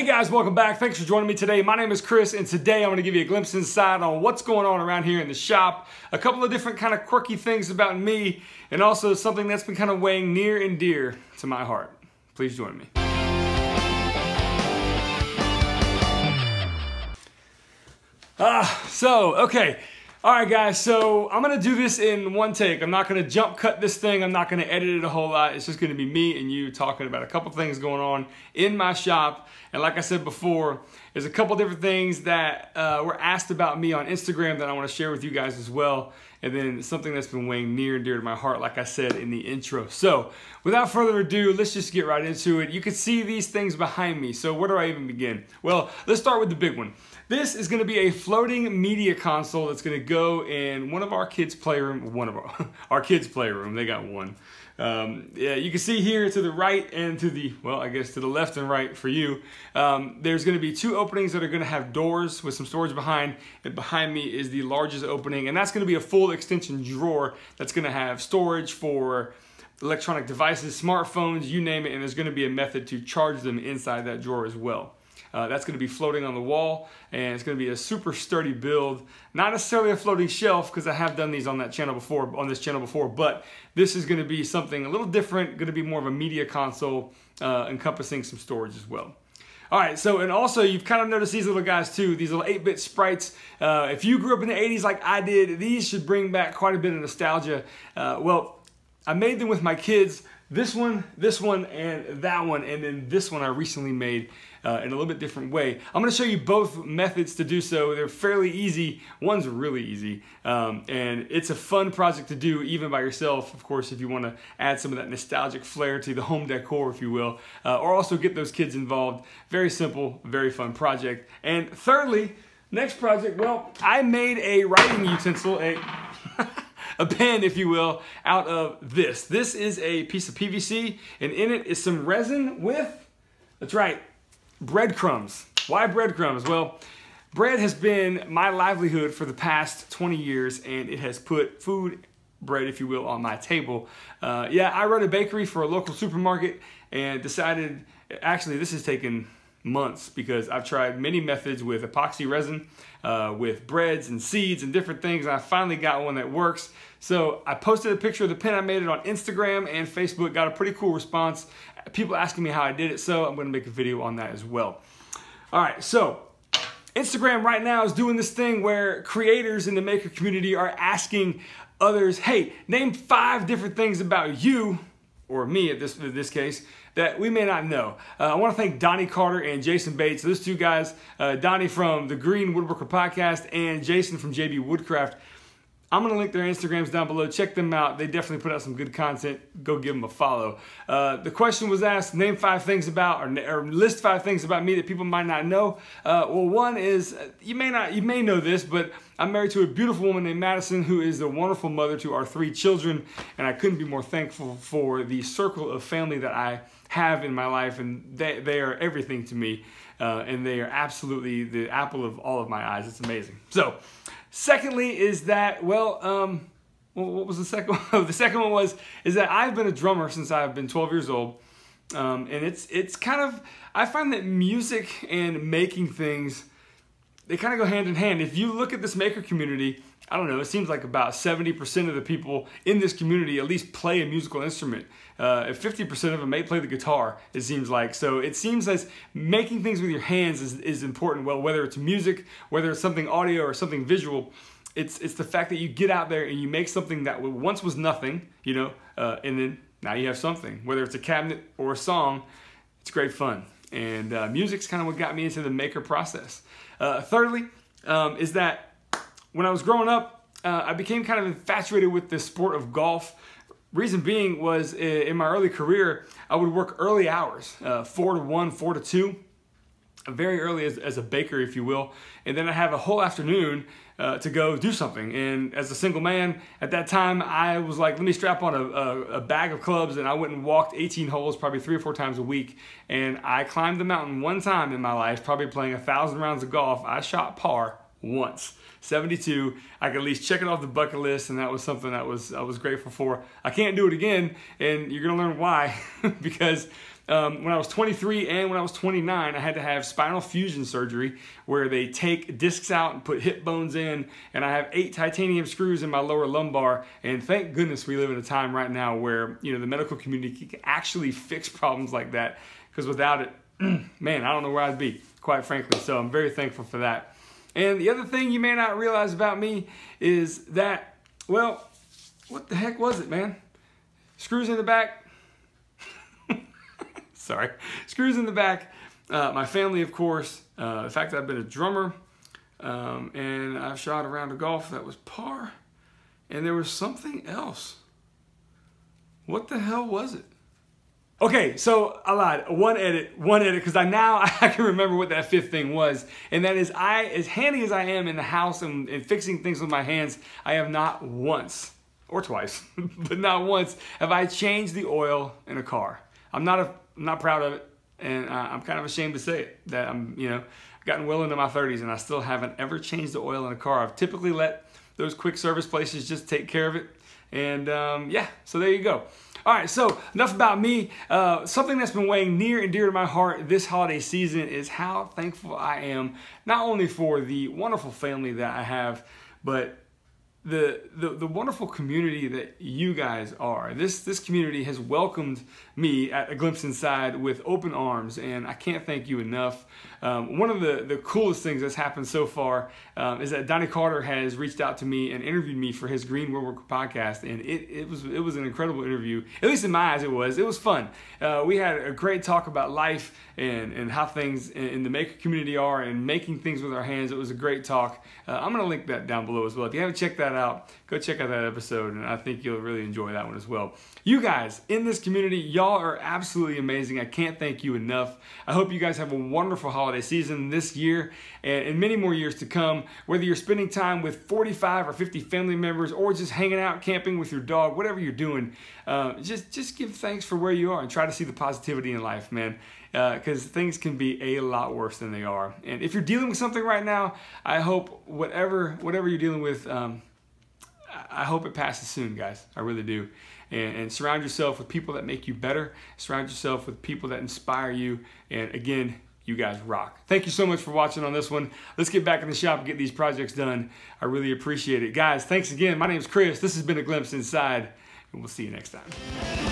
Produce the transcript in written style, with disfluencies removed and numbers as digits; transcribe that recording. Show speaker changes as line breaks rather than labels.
Hey guys, welcome back. Thanks for joining me today. My name is Chris, and today I'm going to give you a glimpse inside on what's going on around here in the shop. A couple of different kind of quirky things about me, and also something that's been kind of weighing near and dear to my heart. Please join me. Okay. All right, guys, so I'm going to do this in one take. I'm not going to jump cut this thing. I'm not going to edit it a whole lot. It's just going to be me and you talking about a couple things going on in my shop. And like I said before, there's a couple different things that were asked about me on Instagram that I want to share with you guys as well. And then something that's been weighing near and dear to my heart, like I said in the intro. So without further ado, let's just get right into it. You can see these things behind me. So where do I even begin? Well, let's start with the big one. This is going to be a floating media console that's going to go in one of our kids' playroom. Our kids' playroom. They got one. Yeah, you can see here to the right and to the, well, I guess to the left and right for you, there's going to be two openings that are going to have doors with some storage behind, and behind me is the largest opening, and that's going to be a full extension drawer that's going to have storage for electronic devices, smartphones, you name it, and there's going to be a method to charge them inside that drawer as well. That's going to be floating on the wall, and it's going to be a super sturdy build. Not necessarily a floating shelf, because I have done these on this channel before, but this is going to be something a little different, going to be more of a media console, encompassing some storage as well. All right, so, and also you've kind of noticed these little guys too, these little 8-bit sprites. If you grew up in the 80s like I did, these should bring back quite a bit of nostalgia. Well, I made them with my kids. This one, and that one, and then this one I recently made in a little bit different way. I'm going to show you both methods to do so. They're fairly easy. One's really easy, and it's a fun project to do even by yourself, of course, if you want to add some of that nostalgic flair to the home decor, if you will, or also get those kids involved. Very simple, very fun project. And thirdly, next project, well, I made a writing utensil, a pen, if you will, out of this. This is a piece of PVC, and in it is some resin with, that's right, breadcrumbs. Why breadcrumbs? Well, bread has been my livelihood for the past 20 years, and it has put food, bread, if you will, on my table. Yeah, I run a bakery for a local supermarket and decided, actually, this has taken months because I've tried many methods with epoxy resin, with breads and seeds and different things, and I finally got one that works. So I posted a picture of the pen. I made it on Instagram and Facebook, got a pretty cool response. People asking me how I did it, so I'm going to make a video on that as well. All right, so Instagram right now is doing this thing where creators in the maker community are asking others, hey, name 5 different things about you, or me in this case, that we may not know. I want to thank Donny and Jason Bates, those two guys, Donny from the Green Woodworker podcast and Jason from JB Woodcraft. I'm going to link their Instagrams down below. Check them out. They definitely put out some good content. Go give them a follow. The question was asked, name 5 things about, or list 5 things about me that people might not know. Well, one is, you may know this, but I'm married to a beautiful woman named Madison, who is a wonderful mother to our 3 children, and I couldn't be more thankful for the circle of family that I have in my life, and they are everything to me, and they are absolutely the apple of all of my eyes. It's amazing. So, secondly is that, well, what was the second one? The second one is that I've been a drummer since I've been 12 years old, and it's kind of, I find that music and making things, they kind of go hand in hand. If you look at this maker community, I don't know, it seems like about 70% of the people in this community at least play a musical instrument. 50% of them may play the guitar, it seems like. So it seems as making things with your hands is important. Well, whether it's music, whether it's something audio or something visual, it's the fact that you get out there and you make something that once was nothing, you know, and then now you have something. Whether it's a cabinet or a song, it's great fun. And music's kind of what got me into the maker process. Thirdly, is that when I was growing up, I became kind of infatuated with the sport of golf. Reason being was in my early career, I would work early hours, 4 to 1, 4 to 2, very early as a baker, if you will. And then I have a whole afternoon to go do something. And as a single man, at that time, I was like, let me strap on a bag of clubs, and I went and walked 18 holes probably 3 or 4 times a week. And I climbed the mountain one time in my life, probably playing 1,000 rounds of golf. I shot par once. 72, I could at least check it off the bucket list, and that was something that I was grateful for. I can't do it again, and you're gonna learn why, because When I was 23 and when I was 29, I had to have spinal fusion surgery where they take discs out and put hip bones in, and I have 8 titanium screws in my lower lumbar, and thank goodness we live in a time right now where, you know, the medical community can actually fix problems like that, because without it, man, I don't know where I'd be, quite frankly. So I'm very thankful for that. And the other thing you may not realize about me is that, well, what the heck was it, man? Screws in the back. Sorry. Screws in the back. My family, of course. The fact that I've been a drummer. And I've shot around a golf that was par. And there was something else. What the hell was it? Okay, so I lied. One edit, because I can remember what that 5th thing was, and that is as handy as I am in the house and fixing things with my hands, I have not once, or twice, but not once, have I changed the oil in a car. I'm not proud of it, and I'm kind of ashamed to say it, that I've gotten well into my 30s and I still haven't ever changed the oil in a car. I've typically let those quick service places just take care of it, and yeah, so there you go. All right, so enough about me. Something that's been weighing near and dear to my heart this holiday season is how thankful I am, not only for the wonderful family that I have, but the wonderful community that you guys are. This community has welcomed me at A Glimpse Inside with open arms, and I can't thank you enough. One of the coolest things that's happened so far is that Donny has reached out to me and interviewed me for his Green Woodworker podcast, and it was an incredible interview. At least in my eyes, it was. It was fun. We had a great talk about life and how things in the maker community are and making things with our hands. It was a great talk. I'm going to link that down below as well. If you haven't checked that out, go check out that episode, and I think you'll really enjoy that one as well. You guys in this community, y'all are absolutely amazing. I can't thank you enough. I hope you guys have a wonderful holiday season this year and many more years to come. Whether you're spending time with 45 or 50 family members or just hanging out camping with your dog, whatever you're doing, just give thanks for where you are and try to see the positivity in life, man. Because things can be a lot worse than they are. And if you're dealing with something right now, I hope whatever you're dealing with, I hope it passes soon, guys. I really do. And surround yourself with people that make you better. Surround yourself with people that inspire you. And again, you guys rock. Thank you so much for watching on this one. Let's get back in the shop and get these projects done. I really appreciate it. Guys, thanks again. My name is Chris. This has been A Glimpse Inside, and we'll see you next time.